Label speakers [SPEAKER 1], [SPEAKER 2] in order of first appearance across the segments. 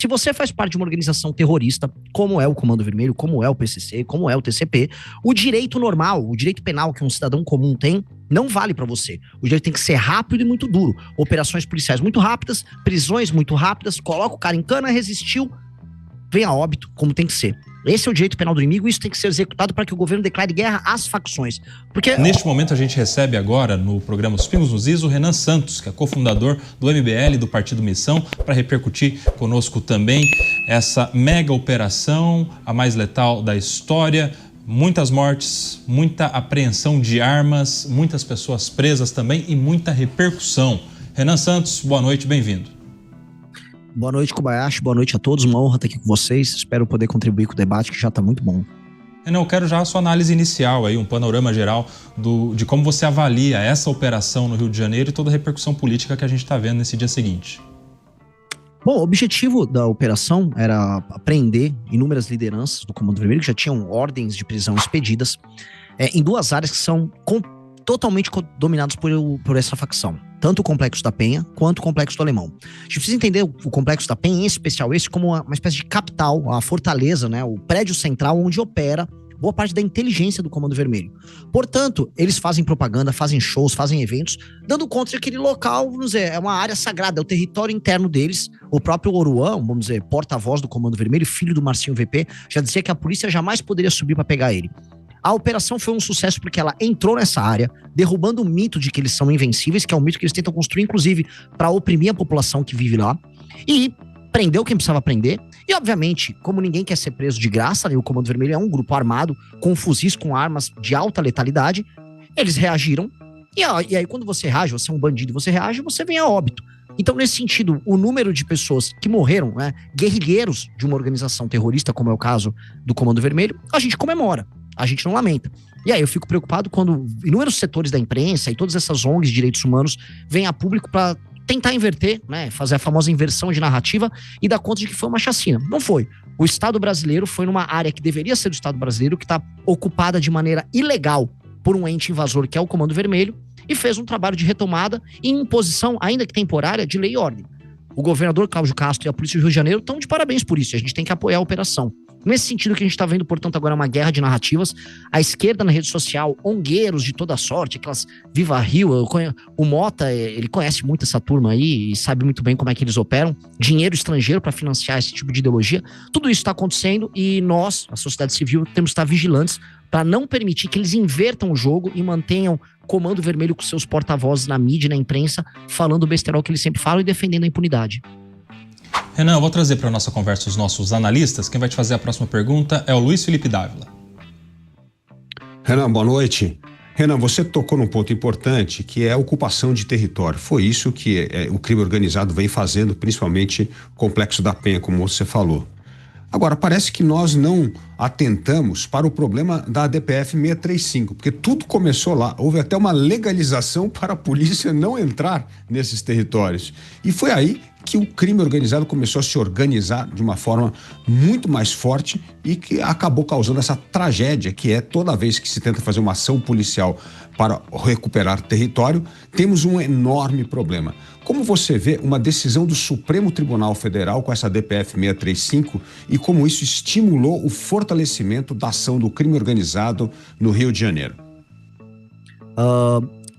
[SPEAKER 1] Se você faz parte de uma organização terrorista, como é o Comando Vermelho, como é o PCC, como é o TCP, o direito normal, o direito penal que um cidadão comum tem, não vale pra você. O direito tem que ser rápido e muito duro. Operações policiais muito rápidas, prisões muito rápidas, coloca o cara em cana, resistiu, vem a óbito, como tem que ser. Esse é o direito penal do inimigo e isso tem que ser executado para que o governo declare guerra às facções. Porque...
[SPEAKER 2] Neste momento a gente recebe agora no programa Os Pingos nos Is o Renan Santos, que é cofundador do MBL, do Partido Missão, para repercutir conosco também essa mega operação, a mais letal da história. Muitas mortes, muita apreensão de armas, muitas pessoas presas também e muita repercussão. Renan Santos, boa noite, bem-vindo.
[SPEAKER 1] Boa noite, Kobayashi. Boa noite a todos. Uma honra estar aqui com vocês. Espero poder contribuir com o debate, que já está muito bom.
[SPEAKER 2] Renan, eu quero já a sua análise inicial, aí, um panorama geral de como você avalia essa operação no Rio de Janeiro e toda a repercussão política que a gente está vendo nesse dia seguinte.
[SPEAKER 1] Bom, o objetivo da operação era prender inúmeras lideranças do Comando Vermelho, que já tinham ordens de prisão expedidas, em duas áreas que são totalmente dominadas por essa facção. Tanto o Complexo da Penha, quanto o Complexo do Alemão. A gente precisa entender o Complexo da Penha, em especial esse, como uma espécie de capital, a fortaleza, né, o prédio central onde opera boa parte da inteligência do Comando Vermelho. Portanto, eles fazem propaganda, fazem shows, fazem eventos, dando conta de aquele local, vamos dizer, é uma área sagrada, é o território interno deles. O próprio Oruan, vamos dizer, porta-voz do Comando Vermelho, filho do Marcinho VP, já dizia que a polícia jamais poderia subir para pegar ele. A operação foi um sucesso porque ela entrou nessa área, derrubando o mito de que eles são invencíveis, que é um mito que eles tentam construir, inclusive, para oprimir a população que vive lá, e prendeu quem precisava prender. E, obviamente, como ninguém quer ser preso de graça, né, o Comando Vermelho é um grupo armado, com fuzis, com armas de alta letalidade, eles reagiram, e aí quando você reage, você é um bandido, você reage, você vem a óbito. Então, nesse sentido, o número de pessoas que morreram, né, guerrilheiros de uma organização terrorista, como é o caso do Comando Vermelho, a gente comemora. A gente não lamenta. E aí eu fico preocupado quando inúmeros setores da imprensa e todas essas ONGs de direitos humanos vêm a público para tentar inverter, né, fazer a famosa inversão de narrativa e dar conta de que foi uma chacina. Não foi. O Estado brasileiro foi numa área que deveria ser do Estado brasileiro, que está ocupada de maneira ilegal por um ente invasor que é o Comando Vermelho, e fez um trabalho de retomada e imposição, ainda que temporária, de lei e ordem. O governador Cláudio Castro e a Polícia do Rio de Janeiro estão de parabéns por isso. A gente tem que apoiar a operação. Nesse sentido que a gente está vendo, portanto, agora é uma guerra de narrativas. A esquerda na rede social, ongueiros de toda sorte, aquelas Viva Rio, o Mota, ele conhece muito essa turma aí e sabe muito bem como é que eles operam. Dinheiro estrangeiro para financiar esse tipo de ideologia. Tudo isso está acontecendo e nós, a sociedade civil, temos que estar vigilantes para não permitir que eles invertam o jogo e mantenham Comando Vermelho com seus porta-vozes na mídia e na imprensa, falando o besterol que eles sempre falam e defendendo a impunidade.
[SPEAKER 2] Renan, eu vou trazer para a nossa conversa os nossos analistas. Quem vai te fazer a próxima pergunta é o Luiz Felipe Dávila.
[SPEAKER 3] Renan, boa noite. Renan, você tocou num ponto importante, que é a ocupação de território. Foi isso que o crime organizado vem fazendo, principalmente o Complexo da Penha, como você falou. Agora, parece que nós não atentamos para o problema da DPF 635, porque tudo começou lá. Houve até uma legalização para a polícia não entrar nesses territórios. E foi aí que o crime organizado começou a se organizar de uma forma muito mais forte e que acabou causando essa tragédia, que é toda vez que se tenta fazer uma ação policial para recuperar território, temos um enorme problema. Como você vê uma decisão do Supremo Tribunal Federal com essa DPF 635 e como isso estimulou o fortalecimento da ação do crime organizado no Rio de Janeiro?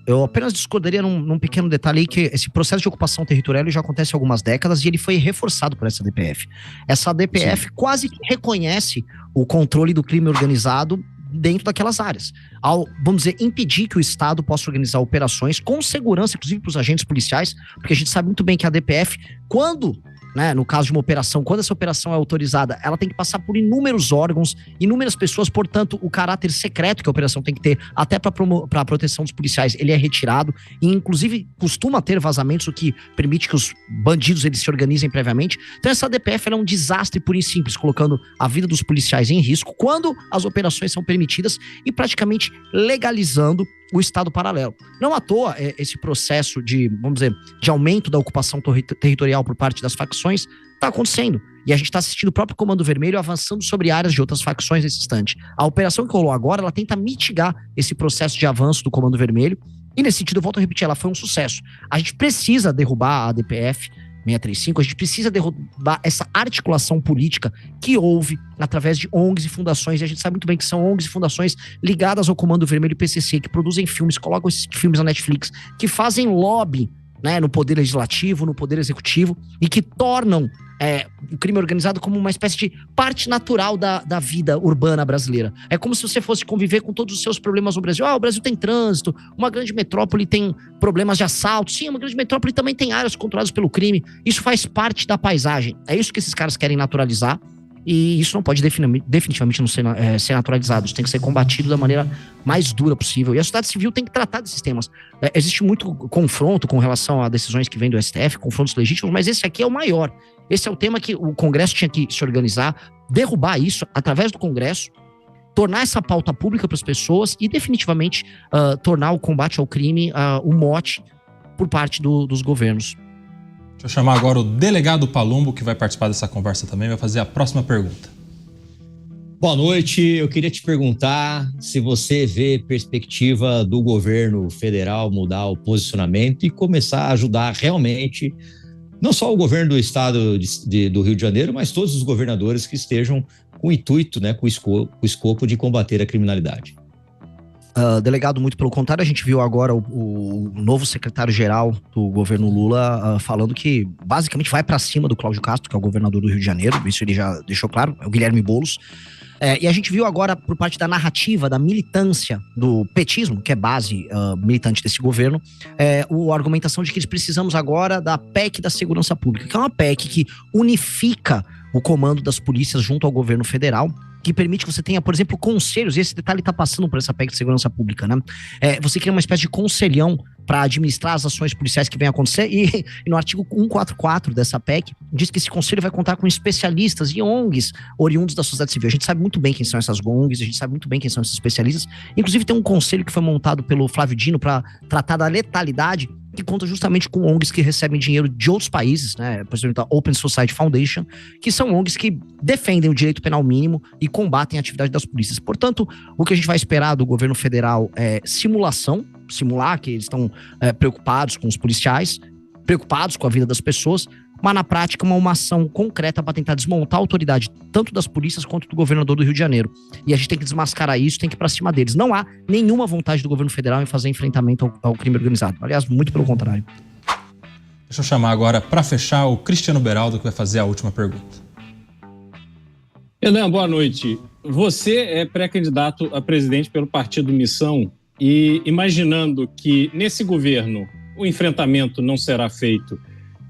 [SPEAKER 1] Eu apenas discordaria num pequeno detalhe aí, que esse processo de ocupação territorial já acontece há algumas décadas e ele foi reforçado por essa DPF. Essa DPF quase que reconhece o controle do crime organizado dentro daquelas áreas, ao, vamos dizer, impedir que o Estado possa organizar operações com segurança, inclusive para os agentes policiais, porque a gente sabe muito bem que a DPF, quando, né, no caso de uma operação, quando essa operação é autorizada, ela tem que passar por inúmeros órgãos, inúmeras pessoas, portanto, o caráter secreto que a operação tem que ter, até para a proteção dos policiais, ele é retirado, e inclusive costuma ter vazamentos, o que permite que os bandidos eles se organizem previamente. Então essa DPF ela é um desastre puro e simples, colocando a vida dos policiais em risco, quando as operações são permitidas e praticamente legalizando o Estado paralelo. Não à toa, esse processo de, vamos dizer, de aumento da ocupação territorial por parte das facções está acontecendo. E a gente está assistindo o próprio Comando Vermelho avançando sobre áreas de outras facções nesse instante. A operação que rolou agora, ela tenta mitigar esse processo de avanço do Comando Vermelho. E nesse sentido, eu volto a repetir, ela foi um sucesso. A gente precisa derrubar a DPF, 635, a gente precisa derrubar essa articulação política que houve através de ONGs e fundações, e a gente sabe muito bem que são ONGs e fundações ligadas ao Comando Vermelho e PCC, que produzem filmes, colocam esses filmes na Netflix, que fazem lobby, né, no poder legislativo, no poder executivo, e que tornam o crime organizado como uma espécie de parte natural da vida urbana brasileira. É como se você fosse conviver com todos os seus problemas no Brasil. O Brasil tem trânsito, uma grande metrópole tem problemas de assalto. Sim, uma grande metrópole também tem áreas controladas pelo crime. Isso faz parte da paisagem. É isso que esses caras querem naturalizar. E isso não pode definitivamente não ser naturalizado. Isso tem que ser combatido da maneira mais dura possível. E a sociedade civil tem que tratar desses temas. Existe muito confronto com relação a decisões que vêm do STF, confrontos legítimos, mas esse aqui é o maior. Esse é o tema que o Congresso tinha que se organizar, derrubar isso através do Congresso, tornar essa pauta pública para as pessoas e definitivamente tornar o combate ao crime um mote por parte dos governos.
[SPEAKER 2] Deixa eu chamar agora o delegado Palumbo, que vai participar dessa conversa também, vai fazer a próxima pergunta.
[SPEAKER 4] Boa noite, eu queria te perguntar se você vê perspectiva do governo federal mudar o posicionamento e começar a ajudar realmente, não só o governo do estado do Rio de Janeiro, mas todos os governadores que estejam com o intuito, né, com o escopo de combater a criminalidade.
[SPEAKER 1] Delegado, muito pelo contrário, a gente viu agora o novo secretário-geral do governo Lula falando que basicamente vai para cima do Cláudio Castro, que é o governador do Rio de Janeiro, isso ele já deixou claro, é o Guilherme Boulos. E a gente viu agora, por parte da narrativa, da militância do petismo, que é base militante desse governo, a argumentação de que precisamos agora da PEC da Segurança Pública, que é uma PEC que unifica o comando das polícias junto ao governo federal, que permite que você tenha, por exemplo, conselhos, e esse detalhe está passando por essa PEC de segurança pública, né? Você cria uma espécie de conselhão para administrar as ações policiais que vêm acontecer, e no artigo 144 dessa PEC, diz que esse conselho vai contar com especialistas e ONGs oriundos da sociedade civil. A gente sabe muito bem quem são essas ONGs, a gente sabe muito bem quem são esses especialistas. Inclusive tem um conselho que foi montado pelo Flávio Dino para tratar da letalidade, que conta justamente com ONGs que recebem dinheiro de outros países, né? Por exemplo, a Open Society Foundation, que são ONGs que defendem o direito penal mínimo e combatem a atividade das polícias. Portanto, o que a gente vai esperar do governo federal é simular que eles estão preocupados com os policiais, preocupados com a vida das pessoas, mas na prática uma ação concreta para tentar desmontar a autoridade tanto das polícias quanto do governador do Rio de Janeiro. E a gente tem que desmascarar isso, tem que ir para cima deles. Não há nenhuma vontade do governo federal em fazer enfrentamento ao crime organizado. Aliás, muito pelo contrário.
[SPEAKER 2] Deixa eu chamar agora, para fechar, o Cristiano Beraldo, que vai fazer a última pergunta.
[SPEAKER 5] Renan, boa noite. Você é pré-candidato a presidente pelo Partido Missão e imaginando que nesse governo o enfrentamento não será feito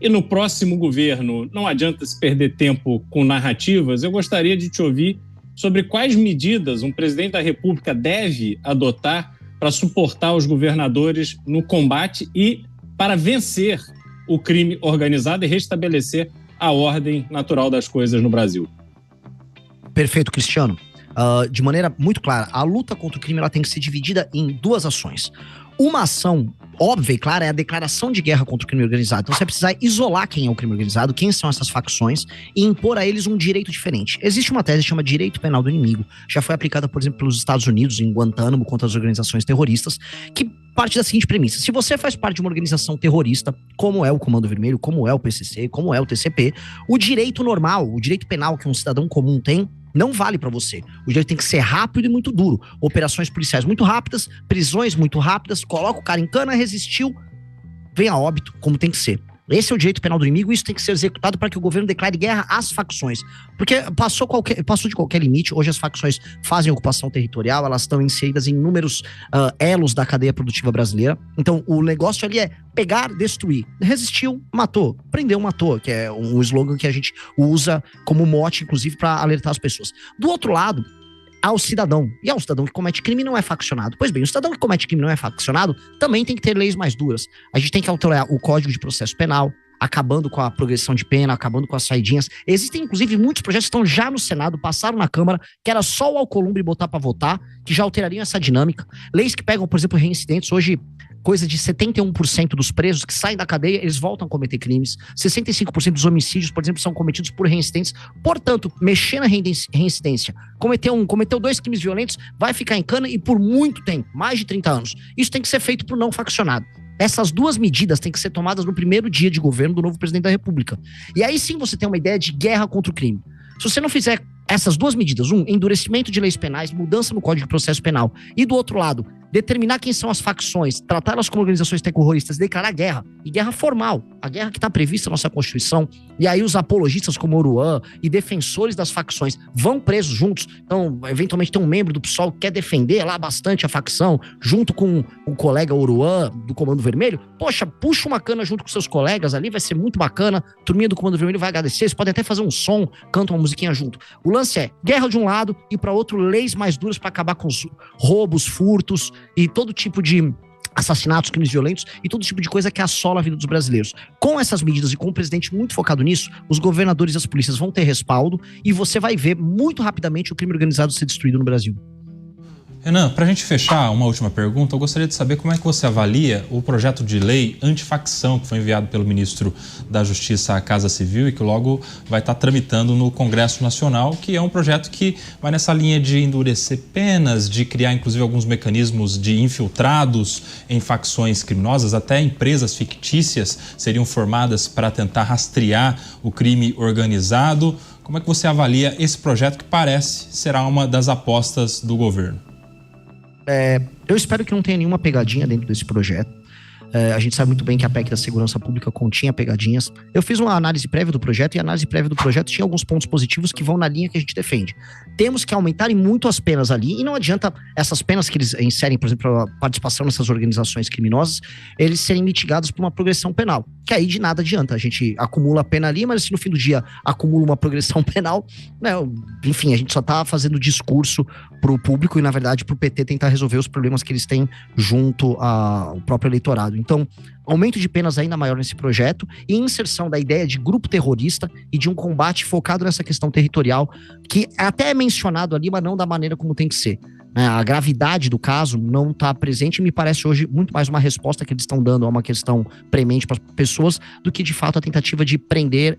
[SPEAKER 5] e no próximo governo não adianta se perder tempo com narrativas, eu gostaria de te ouvir sobre quais medidas um presidente da República deve adotar para suportar os governadores no combate e para vencer o crime organizado e restabelecer a ordem natural das coisas no Brasil.
[SPEAKER 1] Perfeito, Cristiano. De maneira muito clara, a luta contra o crime ela tem que ser dividida em duas ações. Uma ação óbvia e clara é a declaração de guerra contra o crime organizado. Então você vai precisar isolar quem é o crime organizado, quem são essas facções e impor a eles um direito diferente. Existe uma tese que chama direito penal do inimigo, já foi aplicada, por exemplo, pelos Estados Unidos, em Guantánamo, contra as organizações terroristas, que parte da seguinte premissa: se você faz parte de uma organização terrorista, como é o Comando Vermelho, como é o PCC, como é o TCP, o direito normal, o direito penal que um cidadão comum tem, não vale pra você. O direito tem que ser rápido e muito duro. Operações policiais muito rápidas, prisões muito rápidas, coloca o cara em cana, resistiu, vem a óbito, como tem que ser. Esse é o direito penal do inimigo e isso tem que ser executado para que o governo declare guerra às facções. Porque passou de qualquer limite, hoje as facções fazem ocupação territorial, elas estão inseridas em inúmeros elos da cadeia produtiva brasileira. Então o negócio ali é pegar, destruir. Resistiu, matou. Prendeu, matou, que é um slogan que a gente usa como mote, inclusive, para alertar as pessoas. Do outro lado, ao cidadão. E ao cidadão que comete crime não é faccionado. Pois bem, o cidadão que comete crime não é faccionado também tem que ter leis mais duras. A gente tem que alterar o Código de Processo Penal, acabando com a progressão de pena, acabando com as saidinhas. Existem, inclusive, muitos projetos que estão já no Senado, passaram na Câmara, que era só o Alcolumbre botar para votar, que já alterariam essa dinâmica. Leis que pegam, por exemplo, reincidentes. Hoje, coisa de 71% dos presos que saem da cadeia, eles voltam a cometer crimes. 65% dos homicídios, por exemplo, são cometidos por reincidentes. Portanto, mexer na reincidência, cometeu 2 crimes violentos, vai ficar em cana e por muito tempo, mais de 30 anos. Isso tem que ser feito por não faccionado. Essas duas medidas têm que ser tomadas no primeiro dia de governo do novo presidente da República. E aí sim você tem uma ideia de guerra contra o crime. Se você não fizer essas duas medidas, endurecimento de leis penais, mudança no Código de Processo Penal, e do outro lado, determinar quem são as facções, tratá-las como organizações terroristas, declarar guerra, e guerra formal, a guerra que está prevista na nossa Constituição, e aí os apologistas como Oruan e defensores das facções vão presos juntos, então eventualmente tem um membro do PSOL que quer defender lá bastante a facção, junto com o colega Oruan do Comando Vermelho, poxa, puxa uma cana junto com seus colegas ali, vai ser muito bacana, a turminha do Comando Vermelho vai agradecer, eles podem até fazer um som, cantam uma musiquinha junto. O lance é guerra de um lado e para outro leis mais duras para acabar com os roubos, furtos e todo tipo de assassinatos, crimes violentos e todo tipo de coisa que assola a vida dos brasileiros. Com essas medidas e com o presidente muito focado nisso, os governadores e as polícias vão ter respaldo e você vai ver muito rapidamente o crime organizado ser destruído no Brasil.
[SPEAKER 2] Renan, para a gente fechar, uma última pergunta, eu gostaria de saber como é que você avalia o projeto de lei antifacção que foi enviado pelo ministro da Justiça à Casa Civil e que logo vai estar tramitando no Congresso Nacional, que é um projeto que vai nessa linha de endurecer penas, de criar inclusive alguns mecanismos de infiltrados em facções criminosas, até empresas fictícias seriam formadas para tentar rastrear o crime organizado. Como é que você avalia esse projeto que parece será uma das apostas do governo?
[SPEAKER 1] Eu espero que não tenha nenhuma pegadinha dentro desse projeto. A gente sabe muito bem que a PEC da Segurança Pública continha pegadinhas. Eu fiz uma análise prévia do projeto e a análise prévia do projeto tinha alguns pontos positivos que vão na linha que a gente defende. Temos que aumentar muito as penas ali e não adianta essas penas que eles inserem, por exemplo, a participação nessas organizações criminosas, eles serem mitigados por uma progressão penal, que aí de nada adianta. A gente acumula a pena ali, mas se no fim do dia acumula uma progressão penal, né, enfim, a gente só tá fazendo discurso pro público e, na verdade, pro PT tentar resolver os problemas que eles têm junto ao próprio eleitorado. Então, aumento de penas ainda maior nesse projeto e inserção da ideia de grupo terrorista e de um combate focado nessa questão territorial, que até é mencionado ali, mas não da maneira como tem que ser. A gravidade do caso não está presente e me parece hoje muito mais uma resposta que eles estão dando a uma questão premente para as pessoas do que de fato a tentativa de prender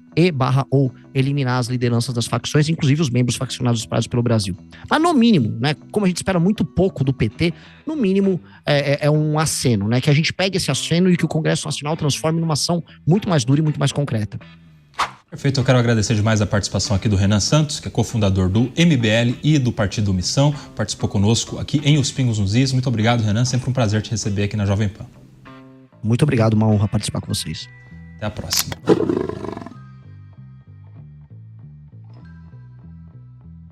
[SPEAKER 1] ou eliminar as lideranças das facções, inclusive os membros faccionados espalhados pelo Brasil. Mas no mínimo, né, como a gente espera muito pouco do PT, no mínimo é um aceno, né, que a gente pegue esse aceno e que o Congresso Nacional transforme numa ação muito mais dura e muito mais concreta.
[SPEAKER 2] Perfeito, eu quero agradecer demais a participação aqui do Renan Santos, que é cofundador do MBL e do Partido Missão, participou conosco aqui em Os Pingos nos Is. Muito obrigado, Renan, sempre um prazer te receber aqui na Jovem Pan.
[SPEAKER 1] Muito obrigado, uma honra participar com vocês.
[SPEAKER 2] Até a próxima.